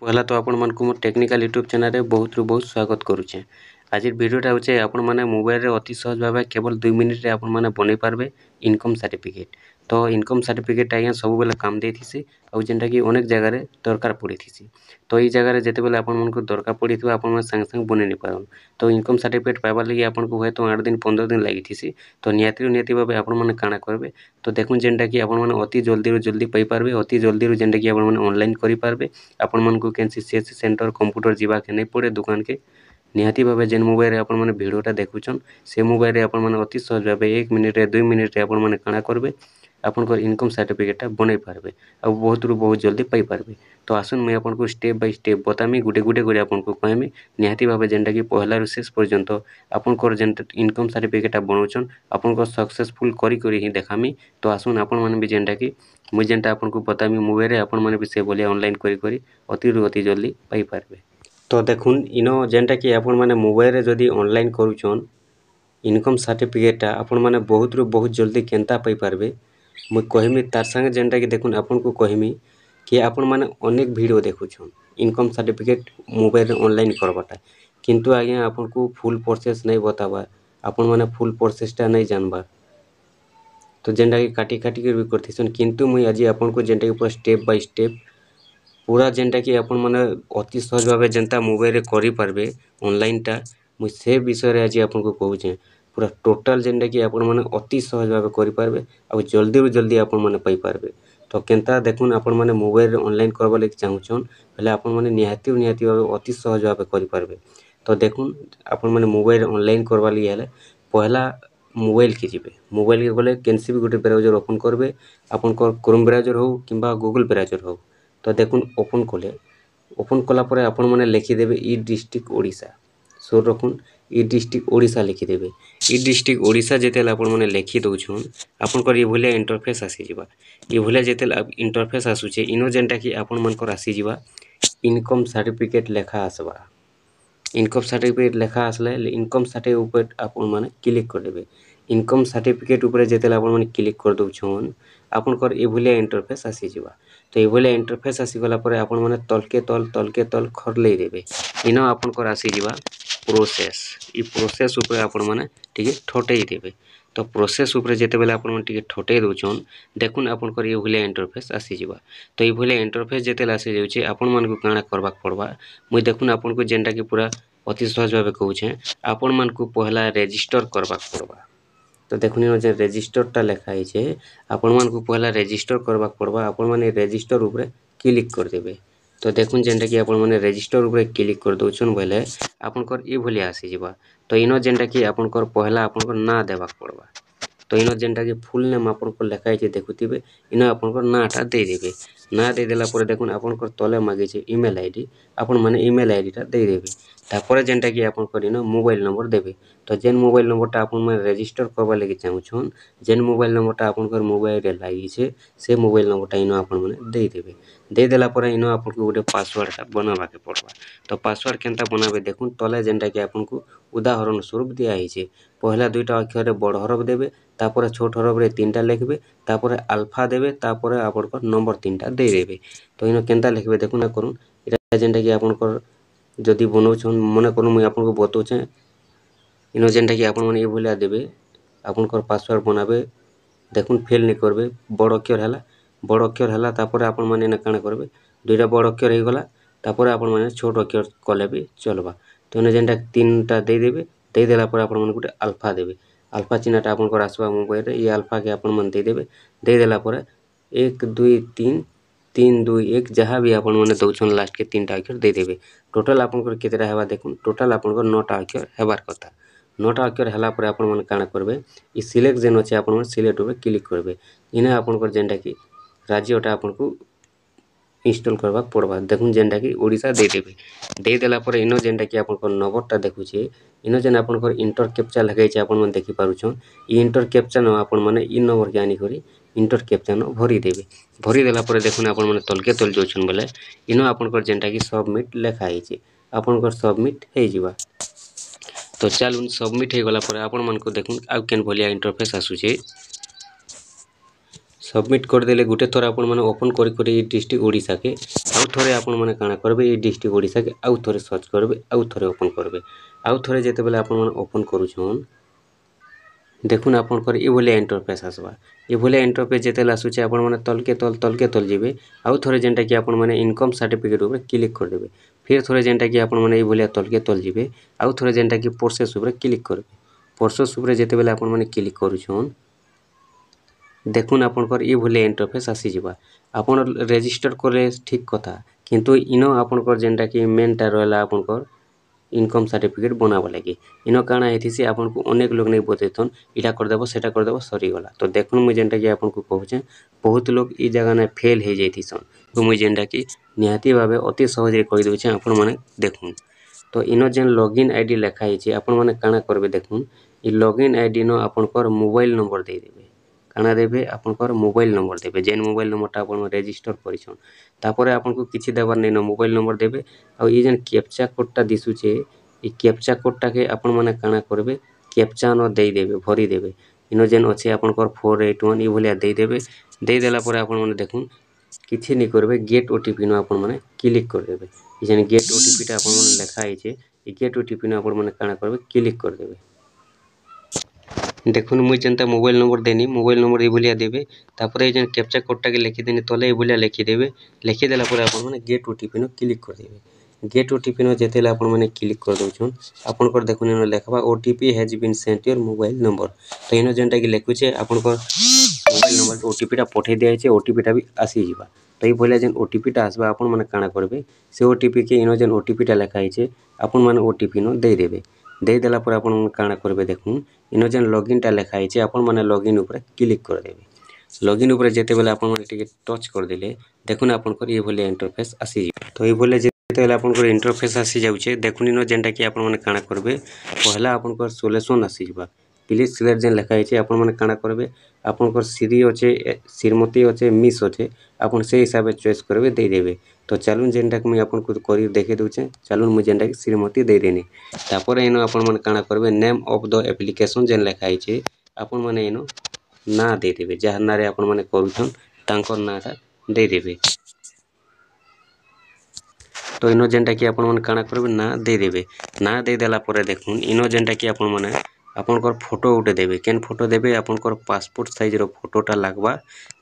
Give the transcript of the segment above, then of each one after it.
पहला तो आपण मानकु मोर टेक्निकल यूट्यूब चैनल रे बहुत स्वागत करूचे। आज वीडियोटा होचे आपण माने मोबाइल रे अति सहज भाबे केवल 2 मिनिट रे आपण माने बनै पारबे इनकम सर्टिफिकेट। तो इनकम सर्टिफिकेट आज्ञा सब बेले काम देथिसी आ जेंटा कि अनेक जगह रे दरकार पड़ीथिसी। तो ई जगह रे जेते बेले आपण मानकु दरकार पड़ीथिबा आपण माने संग संग बनै नि पारन। तो इनकम सर्टिफिकेट पाइबा लागि आपण को होय तो 8 दिन 15 दिन लागिथिसी। तो नियति भाबे आपण माने काना करबे तो देखुन जेंटा कि आपण माने अति जल्दी रो जल्दी पाई पारबे अति जल्दी रो जेंटा कि आपण माने ऑनलाइन करि पारबे। आपण मन को कैंसी सीएससी सेंटर कंप्यूटर जीवा के नहीं पड़े दुकान के निहाती भाबे जेन मोबाइल रे आपण माने वीडियोटा देखुचन से मोबाइल रे आपण माने अति सहज भाबे 1 मिनिट रे 2 मिनिट रे आपण माने काना करबे आपण को इनकम सर्टिफिकेटटा बनै पारबे आ बहुत रु बहुत जल्दी पाई पारबे। तो आसुन मैं आपण को स्टेप बाय स्टेप बतामी गुटे गुटे करे आपण को कहमी निहाती भाबे जेंटा कि पहला रु शेष पर्यंत आपण को जेन इनकम सर्टिफिकेटटा बनौचन आपण को सक्सेसफुल करी करी ही देखामी। तो आसुन आपण माने भी जेंटा कि मुई जेंटा आपण को बतामी मोबाइल रे आपण माने भी से बोले ऑनलाइन करी करी अति रु अति जल्दी पाई पारबे। तो देखुन इनो जेंटा कि आपण माने मोबाइल रे जदी ऑनलाइन करूचन इनकम सर्टिफिकेटटा आपण माने बहुत रु बहुत जल्दी केनता पाई पारबे मुई कहमी तार संगे जेंटा कि देखुन आपण को कहमी कि आपण माने अनेक वीडियो देखुछन इनकम सर्टिफिकेट मोबाइल रे ऑनलाइन करबाटा किंतु आज्ञा आपण को फुल प्रोसेस नहीं बताबा आपण माने फुल प्रोसेसटा नहीं जानबा। तो जेंटा कि काटी काटी के भी करथिसन किंतु मुई आज आपण को जेंटा कि पूरा स्टेप बाय स्टेप पूरा जेंटा कि आपण माने अति सहज भाबे जेंता मोबाइल रे करि पारबे ऑनलाइनटा मुई से विषय रे आज आपण को कहूचे पूरा टोटल जेंटा कि आपण माने अति सहज भाबे करि पारबे आ जल्दी रु जल्दी आपण माने पाई पारबे। तो केनता देखुन आपण माने मोबाइल रे ऑनलाइन करबा लागि चाहुछन पहले आपण माने निहाती भाबे अति सहज भाबे करि पारबे। तो देखुन आपण माने मोबाइल रे ऑनलाइन करबा लागि हेले पहला मोबाइल के जिबे मोबाइल के गले केनसी भी गुटे ब्राउजर ओपन करबे आपण को क्रोम ब्राउजर हो किंबा गूगल ब्राउजर हो। तो देखुन ओपन कले ओपन कला परे आपण माने लिखि देबे ई डिस्ट्रिक्ट ओडिशा सो रखुन ई डिस्ट्रिक्ट ओडिशा लिखि देबे ई डिस्ट्रिक्ट ओडिशा जेतेला आपण माने लिखि दउछन आपण को ये भलिया इंटरफेस आसी जिबा ये भलिया जेतेला इंटरफेस आसुचे इनो जेंटा कि आपण मन को आसी जिबा इनकम सर्टिफिकेट लेखा आसबा इनकम सर्टिफिकेट लेखा आसले इनकम सर्टिफिकेट ऊपर आपण माने क्लिक कर देबे इनकम सर्टिफिकेट ऊपर जेतेला आपण माने क्लिक कर दउछन आपण को ए भलिया इंटरफेस आसी जिबा। तो ये भलिया इंटरफेस आसी गला परे आपण माने तलके तल खरले देबे इनो आपण को आसी जिबा प्रोसेस ई प्रोसेस ऊपर आपण माने ठीक ठोटई देबे। तो प्रोसेस ऊपर जेते बेले आपण माने ठीक ठोटई दउछन देखुन आपण को ये भलिया इंटरफेस आसी जिबा। तो ये भलिया इंटरफेस जेते आसी जाउचे आपण मान को काना करबा पड़बा मुई देखुन आपण को जेंटा कि पूरा अति सहज भाबे कहूचे आपण मान को पहला रजिस्टर करबा पड़बा। तो देखुन जे रजिस्टरटा लेखा है आपण मान को पहला रजिस्टर करबा पड़बा आपण माने रजिस्टर ऊपर क्लिक कर देबे। तो देखुन जेंटा कि आपण माने रजिस्टर ऊपर क्लिक कर दउछन बोले आपण को ई भलिया आसी जिबा। तो इनो जेंटा कि आपण को पहला आपण को ना देबा पड़बा। तो इनो जेंटा कि फुल नेम आपण को लेखा है देखुथिबे इनो आपण को नाटा दे देबे ना दे देला परे देखुन आपण को तले मागे छे ईमेल आईडी आपण माने ईमेल आईडीटा दे देबे तापर जेंटा कि आपण को इनो मोबाइल नंबर देबे। तो जेन मोबाइल नंबरटा आपण माने रजिस्टर करबा लागि चाहुछन जेन मोबाइल नंबरटा आपण को मोबाइल रे लागि छे से मोबाइल नंबरटा इनो आपण माने दे देबे दे देला परे इनो आपण को गोटे पासवर्डटा बनाबा के पड़बा। तो पासवर्ड केनता बनाबे देखुन तले जेंटा कि आपण को उदाहरण स्वरूप दिया हिचे पहला दुईटा अक्षर रे बड़ हरफ देबे तापर छोट हरफ रे तीनटा लिखबे तापर अल्फा देबे तापर आपण को नंबर तीनटा दे देबे। तो इनो केनता लिखबे देखुन ना करूँ एटा जेंटा कि आपण को जदी बनौछन मने करूँ मुई आपण को बतौछे इनो जेंटा कि आपण माने ए भलिया देबे आपण को पासवर्ड बनाबे देखुन फेल नहीं करबे बड़ अक्षर हला तापर आपण माने ना काना करबे दुईटा बड़ अक्षर हे गला तापर आपण माने छोट अक्षर कले भी चलबा। तो इनो जेंटा तीनटा दे देबे दे देला पर आपण माने गुटे अल्फा देबे अल्फा चिन्हटा आपण को आसबा मोबाइल रे ये अल्फा के आपण माने दे देला पर 1 2 3 3 2 1 जहाँ भी आपण माने दउछन लास्ट के तीनटा अक्षर दे देबे टोटल आपण को केतेटा हेबा देखुन टोटल आपण को 9टा अक्षर हेबार कथा 9टा अक्षर हला पर आपण माने काना करबे ई सिलेक्ट जेन अछि आपण माने सिलेक्ट ऊपर क्लिक करबे इने आपण को जेंटा कि राज्यटा आपण को इंस्टॉल करबा पड़बा देखुन जेंटा कि ओडिशा दे देबे दे देला पर इनो जेंटा कि आपण को नंबरटा देखुछे इनो जेन आपण को इंटर कैप्चा लगाई छे आपण माने देखि पारुछन ई इंटर कैप्चा न आपण माने ई नंबर के आनी करी इंटर कैप्चा न भरी देबे भरी देला पर देखुन आपण माने तलके तल जोछन बोले इनो आपण को जेंटा कि सबमिट लेखा हिचे आपण को सबमिट हे जिबा। तो चलुन सबमिट हे गला पर आपण मान को देखुन आ केन भलिया इंटरफेस आसुचे सबमिट करदेले गोटे थर आपण मैंने ओपन करी डिस्ट्रिक्ट ओडिशा के आउ थे आपण मैंने काଣା करेंगे ये डिस्ट्रिक्ट ओडिशा के आउ थे सर्च करेंगे आउ थे ओपन करेंगे आउ थे जिते बेले आपण मैंने ओपन करुछन देखुन आपंकर ये भाया इंटरफेस आसवा ये भाया इंटरफेस जिते आसूचे आपण मैंने तल के जीवे आउ थे जेनटा कि आपण मैंने इनकम सर्टिफिकेट उपर क्लिक करदेवे फिर थे जेनटा कि आपण मैंने ये भाया तल जीवे आउ थे जेनटा कि प्रोसेस उपर क्लिक करेंगे प्रोसेस उपर जिते बेले आपण मैंने क्लिक करुछन देखुन आपंकर ये भाया इंटरफेस आसीजा आपन रेजिस्टर कले ठीक कथा किंतु इनो आपंकर जेनटा कि मेनटा रहा आपंकर इनकम सर्टिफिकेट बनावा लगे इन काଣା होती आपन को अनेक लोग नहीं बतैथन इटा करदेव सेटा करदेव सरीगला तो देखुन मुझे जेनटा कि आपन को कहूचे बहुत लोग ई जगह ने फेल हो जाइथिसन तो मुझे जेनटा कि निहाती भावे अति सहज कहि दउछे आपन माने देखुन तो इनो जेन लॉगिन आईडी लिखा है आपन माने काଣା करबे देखुन ई लॉगिन आईडी नो आपनकर मोबाइल नंबर दे देबे काଣା देबे आपनकर मोबाइल नंबर देबे जेन मोबाइल नंबरटा आपन रजिस्टर करिछन तापर आपन को किछि देबार नै न मोबाइल नंबर देबे आ ई जेन कैप्चा कोडटा दिसुचे ई कैप्चा कोडटा के आपन माने काଣା करबे कैप्चा न दे देबे भरी देबे इनो जेन अछि आपनकर 481 ई भलिया दे देला पर आपन माने देखुन किछि नै करबे गेट ओटीपी न आपन माने क्लिक कर देबे ई जेन गेट ओटीपी टा आपन माने लिखा है ई गेट ओटीपी न आपन माने काଣା करबे क्लिक कर देबे देखुन मुझे जेनता मोबाइल नंबर देनी मोबाइल नंबर ये भलिया देबे तापर ये जेन कैप्चा कोडटा के लिखि देनी तले ये भलिया लिखि देबे लिखि देला पर आपन माने गेट ओटीपी न क्लिक कर देबे गेट ओटीपी न जेतेला आपन माने क्लिक कर दउछन आपन कर देखुन इन लेखबा OTP has been sent your mobile number तो इन जेनटा कि लिखुचे आपन को मोबाइल नंबर ओटीपी टा पठे दिया छै ओटीपी टा भी आसी जिबा तो ये भलिया जेन ओटीपी टा आसबा आपन माने काଣା करबे से ओटीपी के इन जेन ओटीपी टा लिखा है आपन माने ओटीपी न दे देबे दे देला पर आपन काଣା करबे देखुन इन जेन लॉगिन टा लिखा है आपन माने लॉगिन ऊपर क्लिक कर देबे लॉगिन ऊपर जेते बेले आपन माने टिके टच कर देले देखुन आपनकर ये भलिया इंटरफेस आसी तो ये भलिया जेते बेले आपनकर इंटरफेस आसी जाउचे देखुन इन जेनटा कि आपन माने काଣା करबे पहला आपनकर सॉल्यूशन आसी जिबा प्लीज सिलेक्ट जेन लिखा है आपन माने काଣା करबे आपनकर श्री अच्छे श्रीमती अच्छे मिस अच्छे आपन से हिसाब से चॉइस करबे दे देबे तो चलून जेनटा कि मैं आपन को करी देखे दूचे चलून मुझे जेनटा कि श्रीमती दे देनी तापर इन आपन माने काଣା करबे नेम ऑफ द एप्लिकेशन जेन लिखा है आपन माने इन ना दे देबे जहार नारे आपन माने करूछन तांकर नाटा दे देबे तो इन जेनटा कि आपन माने काଣା करबे ना दे देबे ना दे देला परे देखुन इन जेनटा कि आपन माने आपनकर फोटो उठे देबे केन फोटो देबे आपनकर पासपोर्ट साइज रो फोटोटा लागबा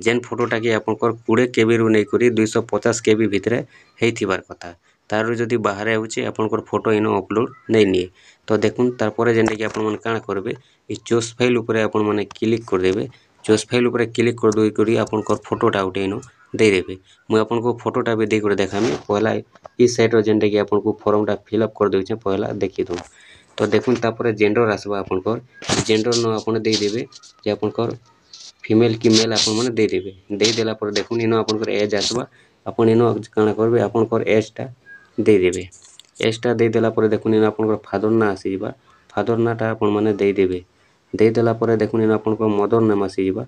जेन फोटोटा कि आपनकर 20 केबी रु नै करी 250 केबी भितरे हेइथिबार कथा तार जदि बाहर आउचे आपनकर फोटो इन अपलोड नै निए तो देखुन तार परे जेनटा कि आपन माने काଣା करबे ई चूज फाइल ऊपर आपन माने क्लिक कर देबे चूज फाइल ऊपर क्लिक कर दोई करी आपनकर फोटोटा उठे इन दे देबे मु आपनको फोटोटा भी दे कर देखामी पहला ई साइड रो जेनटा कि आपनको फॉर्मटा फिलअप कर देउचे पहला देखि दो तो देखुन तापर जेंडर आसबा आपनकर जेंडर न आपन दे देबे जे आपनकर फीमेल कि मेल आपन माने दे देबे दे देला पर देखुन इन आपनकर एज आसबा आपन इन काଣା करबे आपनकर एजटा दे देबे एजटा दे देला पर देखुन इन आपनकर फादर ना आसी जिबा फादर नाटा आपन माने दे देबे दे देला पर देखुन इन आपनकर मदर नेम आसी जिबा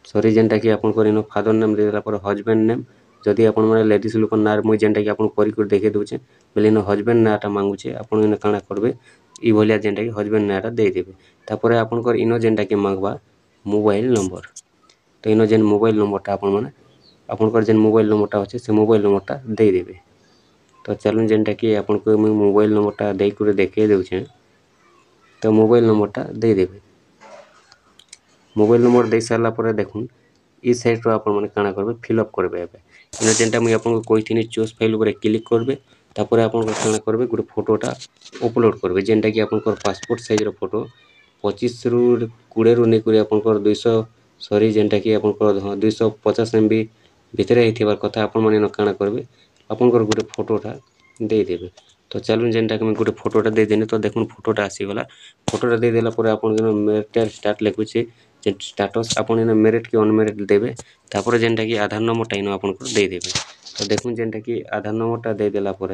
सॉरी जेनटा कि आपनकर इन फादर नेम दे देला पर हस्बैंड नेम जदि आपन माने लेडीज लोक ना मुई जेनटा कि आपन करी कर देखे दूचे बेले इन हस्बैंड नाटा मांगुचे आपन इन काଣା करबे ई भलिया जेनटा कि हस्बैंड नाटा दे देबे तापर आपनकर इन जेनटा कि मांगबा मोबाइल नंबर तो इन जेन मोबाइल नंबरटा आपन माने आपनकर जेन मोबाइल नंबरटा अछि से मोबाइल नंबरटा दे देबे तो चलून जेनटा कि आपनको मुई मोबाइल नंबरटा दे कर देखे देउछे तो मोबाइल नंबरटा दे देबे मोबाइल नंबर दे सारला पर देखुन ई साइड रो आपन माने काଣା करबे फिलअप करबे एबे इन जेनटा मुई आपनको कहिथिनी चूज फाइल ऊपर क्लिक करबे तापर आपन काଣା करबे गुटे फोटोटा अपलोड करबे जेनटा कि आपनकर पासपोर्ट साइज रो फोटो 25 रु 20 रु नै करी आपनकर 200 सॉरी जेनटा कि आपनकर 250 एमबी भितरे हेथिबार कथा आपन माने काଣା करबे आपनकर गुटे फोटोटा दे देबे तो चलून जेनटा कि मैं गुटे फोटोटा दे देनी तो देखुन फोटोटा आसी गला फोटोटा दे देला पर आपन मेरिटल स्टार्ट लिखुचे जे स्टेटस आपन इन मेरिट कि अनमेरिट देबे तापर जेनटा कि आधार नंबरटा इन आपनकर दे देबे तो देखुन जेनटा कि आधार नंबरटा दे देला पर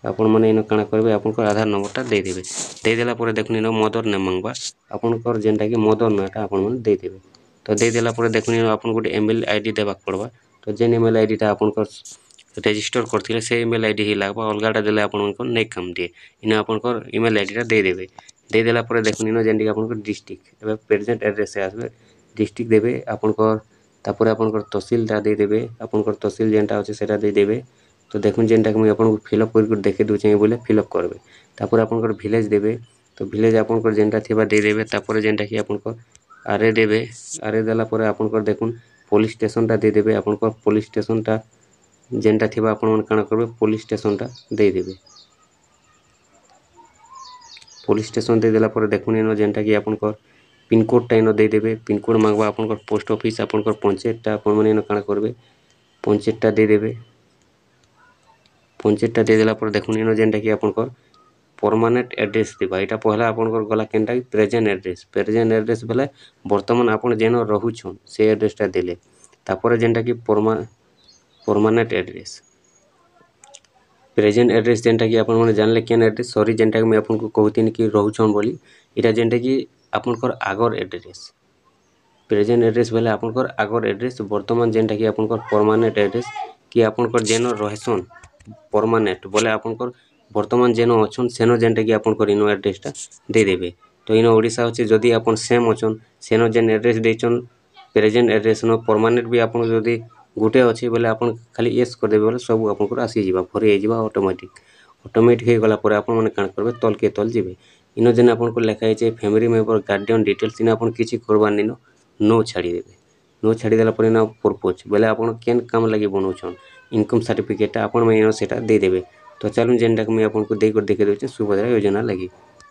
आपन माने इन काଣା करबे आपनकर आधार नंबरटा दे देला पर देखुन इन मदर नेम मांगबा आपनकर जेनटा कि मदर नाटा आपन माने दे देबे तो दे देला पर देखुन इन आपन गुटे ईमेल आईडी देबा पड़बा तो जेन ईमेल आईडीटा आपनकर रजिस्टर करथिले से ईमेल आईडी ही लागबा अलगाटा देले आपन नै काम दिए इन आपनकर ईमेल आईडीटा दे देबे ଦେଇଦେଲା ପରେ ଦେଖୁନ୍ ଇନ ଯେନ୍ଟାକି ଆପଣଙ୍କର ଡିଷ୍ଟ୍ରିକ୍ଟ ଏବେ ପ୍ରେଜେଣ୍ଟ ଆଡ୍ରେସ୍ ଆସିବେ ଡିଷ୍ଟ୍ରିକ୍ଟ ଦେବେ ଆପଣଙ୍କର ତାପରେ ଆପଣଙ୍କର ତହସିଲଟା ଦେଇଦେବେ ଆପଣଙ୍କର ତହସିଲ ଯେନ୍ଟା ଅଛି ସେଇଟା ଦେଇଦେବେ ତ ଦେଖୁନ୍ ଯେନ୍ଟାକି ମୁଇଁ ଆପଣଙ୍କୁ ଫିଲ୍ଅପ୍ କରି ଦେଖେଇ ଦେଉଛେ ବୋଲେ ଫିଲ୍ଅପ୍ କରିବେ ତାପରେ ଆପଣଙ୍କର ଭିଲେଜ ଦେବେ ତ ଭିଲେଜ ଆପଣଙ୍କର ଯେନ୍ଟା ଥିବା ଦେଇଦେବେ ତାପରେ ଯେନ୍ଟାକି ଆପଣଙ୍କର ଆରେ ଦେବେ ଆରେ ଦେଲା ପରେ ଆପଣଙ୍କର ଦେଖୁନ୍ पुलिस स्टेशनटा देदेवे आपनकर पुलिस स्टेशनटा जेनटा थिबा आपण मन काना करबे पुलिस स्टेशनटा देदेवे पुलिस स्टेशन दे देला पर देखुन इनो जेनटा कि आपनकर पिन कोडटा इनो देदेवे पिन कोड मांगबा आपनकर पोस्ट ऑफिस आपनकर पंचायतटा आपण मन इनो काना करबे पंचायतटा देदेवे पंचायतटा दे देला पर देखुन इनो जेनटा कि आपनकर परमानेंट एड्रेस थिबा एटा पहला आपनकर गला केनटा प्रेजेंट एड्रेस बेले वर्तमान आपण जेन रहुछन से एड्रेसटा देले तापर जेनटा कि परमानेंट एड्रेस प्रेजेंट एड्रेस जेनटा कि आपण माने जानले केन एड्रेस सॉरी जेनटा कि मैं आपनको कहतिन कि रहुछन बोली एटा जेनटा कि आपनकर आगर एड्रेस प्रेजेंट एड्रेस बेले आपनकर आगर एड्रेस वर्तमान जेनटा कि आपनकर परमानेंट एड्रेस कि आपनकर जेन रहसन परमानेंट बोले आपनकर वर्तमान जेन अछन सेनो जेनटा कि आपनकर इनो एड्रेसटा दे देबे तो इनो ओडिसा होचे जदी आपन सेम अछन सेनो जेन एड्रेस देचन प्रेजेंट एड्रेस नो परमानेंट भी आपन जदी गुटे अछि बोले आपन खाली यस कर देबे बोले सब आपनकर आसी जिबा भरि जिबा ऑटोमेटिक हे गला पर आपन माने कान करबे तल के तल जिबे इनो जेन आपन को लिखा है फैमिली मेंबर गार्डियन डिटेल्स इनो आपन किछि करबार निनो नो छाड़ी देबे नो छाड़ी देला पर इनो पर्पस बोले आपन केन काम लागि बनौछन इनकम सर्टिफिकेट आपन में इनो सेटा दे देबे तो चलून जेनटा कि मैं आपन को देई कर देखे देउछे सुभद्रा योजना लागि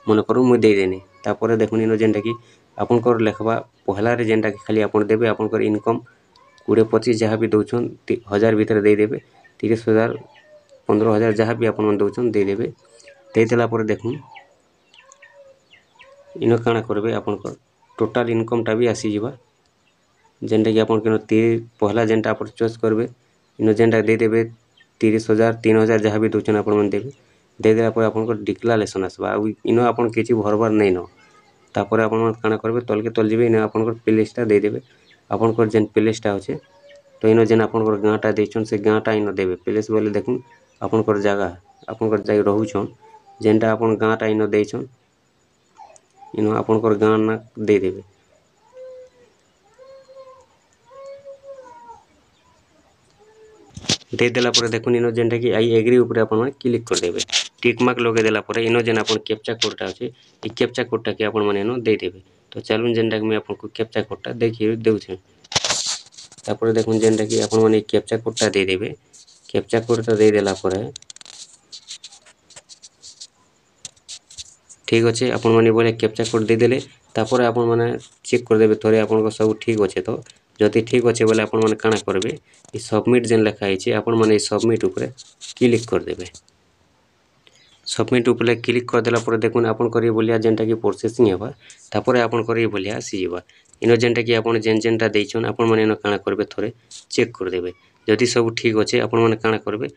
मन करू मु देई देनी तापर देखुन इनो जेनटा कि आपन को लेखबा पहला रे जेनटा कि खाली आपन देबे आपन को इनकम 20-25 जहाँ भी दौन 1000 भीतर देदेवे 30,000 15,000 जहाँ भी आपन दौन देदेवे देदेला देखुन इन काଣା करबे आपनकर टोटाल इनकमटा भी आसीजिबा जेनटा कि आपन पहला जेनटा आप चॉइस करबे इन जेनटा देदेवे 30,000 3,000 जहाँ भी दौन आपन देबे देदेला पर आपनकर डिक्लारेशन आसबा इन आपन किछि भरबार नै न तापर आपन काଣା करबे तल के तल जिबे इन आपनकर प्लेसटा देदेवे आपनकर जेन प्लेसटा होचे तो इन जेन आपनकर गाँटा देछन से गाँटा इन देबे प्लेस बोले देखुन आपनकर जगह आपनकर जाय रहुछन जेनटा आपन गाँटा इन देछन इन आपनकर गाँ ना दे देबे दे देला पर देखुन इन जेनटा कि आई एग्री ऊपर आपन माने क्लिक कर देबे टिक मार्क लगे देला पर इन जेन आपन कैप्चा कोडटा अछि ई कैप्चा कोडटा के आपन माने इन दे देबे तो चलून जेनटा कि मैं आपन को कैप्चा कोडटा देखि देउछे तापर देखुन जेनटा कि आपन माने कैप्चा कोडटा दे देबे कैप्चा कोडटा दे देला पर ठीक अच्छे आपन माने बोले कैप्चा कोड दे देले तापर आपन माने चेक कर देबे थोड़े आपन को सब ठीक अच्छे तो जति ठीक अच्छे बोले आपन माने काना करबे ई सबमिट जेन लिखा है आपन माने सबमिट ऊपर क्लिक कर देबे सबमिट ऊपर क्लिक कर देला पर देखुन आपन करी बोलिया जेनटा कि प्रोसेसिंग हेबा तापर आपन करी बोलिया आसी जिबा इन जेनटा कि आपन जेन जेनटा देइछन आपन माने इन काना करबे थोड़े चेक कर देबे जदि सब ठीक अच्छे आपन माने काना करबे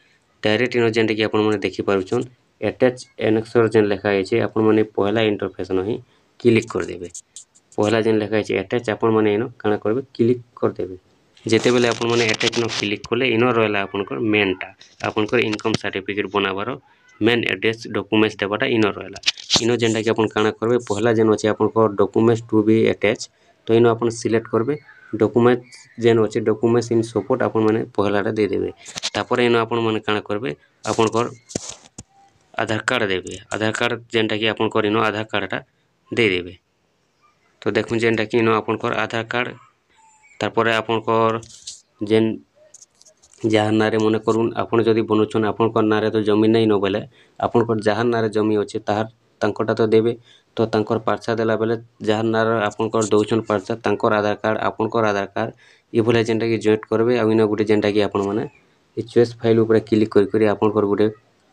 डायरेक्ट इन जेनटा कि आपन माने देखि पारुछन अटैच एनेक्सर जेन लिखा है आपन माने पहला इंटरफेस न ही क्लिक कर देबे पहला जेन लिखा है अटैच आपन माने इन काना करबे क्लिक कर देबे जेते बेले आपन माने अटैच न क्लिक करले इन रहला आपनकर मेनटा आपनकर इनकम सर्टिफिकेट बनाबार मेन एड्रेस डॉक्यूमेंट्स देबाटा इन रहला इन जेनटा कि आपन काना करबे पहला जेन अछि आपनकर डॉक्यूमेंट्स टू बी अटैच तो इन आपन सिलेक्ट करबे डॉक्यूमेंट जेन अछि डॉक्यूमेंट्स इन सपोर्ट आपन माने पहलाटा दे देबे तापर इन आपन माने काना करबे आपनकर आधार कार्ड देबे आधार कार्ड जेनटा कि आपनकर इन आधार कार्डटा दे देबे तो देखुन जेनटा कि इन आपनकर आधार कार्ड तापर आपनकर जेन जहाँ नारे मन करूँ आपन जदि बनौछन आपनकर नारे तो जमीन नहीं न बोले आपनकर जहाँ नारे जमी अच्छे ताहार तांकोटा तो देबे तो तांकर पार्चा देला बेले जहाँ नारे आपनकर दौछन पार्चा तांकर आधार कार्ड आपनकर आधार कार्ड ये भले जेनटा कि जॉइंट करबे आ इन गुटे जेनटा कि आपन माने ई चॉइस फाइल ऊपर क्लिक करी आपनकर गुटे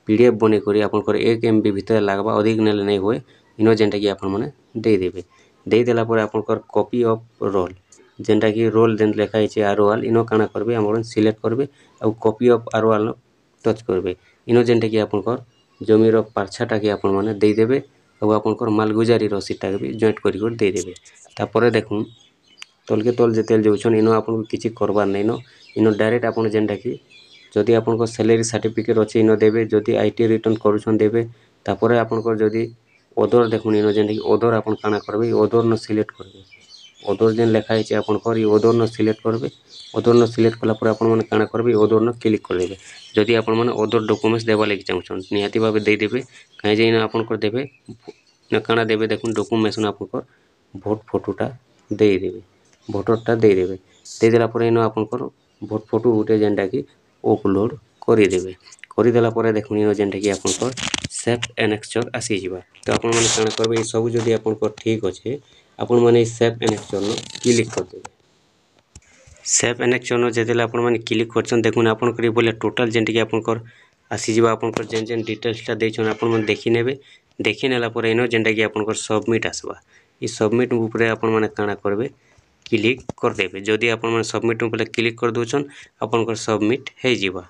पीडीएफ बने करी आपनकर 1 MB भीतर लागबा अधिक नेले नहीं होए इन जेनटा कि आपन माने दे देबे दे देला पर आपनकर कॉपी ऑफ रोल जेनटा कि रोल जेन लिखा है आरओएल इन काना करबे हमन सिलेक्ट करबे आ कॉपी ऑफ आरओएल टच करबे इन जेनटा कि आपनकर जमीर पार्छाटा कि आपन माने दे देबे आ आपनकर मालगुजारी रसीदटा भी जॉइंट करी कर दे देबे तापर देखुन तल के तल जेतेल जोछन इन आपन किछि करबार नै न इन डायरेक्ट आपन जेनटा कि जदि आपनकर सैलरी सर्टिफिकेट अछि इन देबे जदि आईटी रिटर्न करूछन देबे तापर आपनकर जदि ओदर देखुन इनो जेन ओदर आपन काना करबे ओदर न सिलेक्ट करबे ओदर जेन लिखा है आपन कर ओदर न सिलेक्ट करबे ओदर न सिलेक्ट कला पर आपन माने काना करबे ओदर न क्लिक कर देबे जदि आपन माने ओदर डॉक्यूमेंट्स देबा लागि चाहछन निहाती भाबे दे देबे काहे जे इना आपन कर देबे न काना देबे देखुन डॉक्यूमेंट्स आपन कर भोट फोटोटा दे देबे भोटरटा दे देबे दे देला पर इनो आपन कर भोट फोटो उठे जेनटा की अपलोड करि देबे करि देला पर देखुन इनो जेनटा की आपन कर सेव एनेक्चर आसी जिबा तो आपन माने काना करबे सब जदि आपन कर ठीक अछि आपन माने सेव एनेक्चर न क्लिक कर देबे सेव एनेक्चर न जेतेला आपन माने क्लिक करछन देखुन आपन करी बोले टोटल जेनटा की आपन कर आसी जिबा आपन कर जेन जेन डिटेल्स ता देछन आपन माने देखि नेबे देखि नेला पर इनो जेनटा की आपन कर सबमिट आसबा ई सबमिट ऊपर आपन माने काना करबे क्लिक कर देबे जदि आपन माने सबमिट ऊपर क्लिक कर दोछन आपन कर सबमिट हे जिबा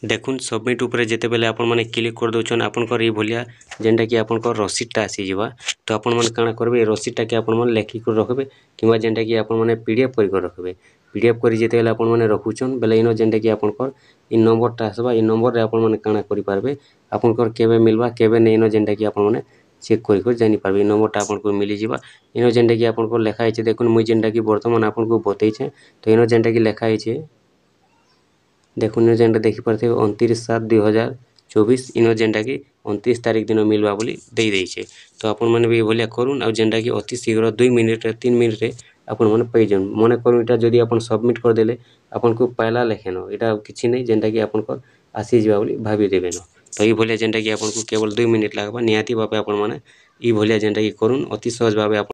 देखुन सबमिट ऊपर जेते बेले आपन माने क्लिक कर दोछन आपन कर ई भलिया जेनटा की आपन कर रसीदटा आसी जिबा तो आपन माने काना करबे रसीदटा के आपन माने लेखि कर रखबे किबा जेनटा की आपन माने पीडीएफ करि कर रखबे पीडीएफ करि जेते बेले आपन माने रखुछन बेले इनो जेनटा की आपन कर ई नंबरटा आसबा ई नंबर रे आपन माने काना करि पारबे आपन कर केबे मिलबा केबे नै इनो जेनटा की आपन माने चेक करि कर जानि पारबे ई नंबरटा आपन को मिली जिबा इनो जेनटा की आपन को लेखा है देखुन मुई जेनटा की वर्तमान आपन को बतै छे तो इनो जेनटा की लेखा है देखुन जेनटा देखि पारथे 29/7/2024 इनो जेनटा की 29 तारीख दिन मिलवा बोली दे देई छे तो आपन माने भी भलिया करून आ जेनटा की अति शीघ्र 2 मिनिट रे 3 मिनिट रे आपन माने पै जन मने करू इटा जदि आपन सबमिट कर देले आपन को पहला लेखेन इटा किछि नै जेनटा की आपन को आसी जिबा बोली भाबी देबेन तो ई भलिया जेनटा की आपन को केवल 2 मिनिट लागबा निहाती भाबे आपन माने ई भलिया जेनटा की करून अति सहज भाबे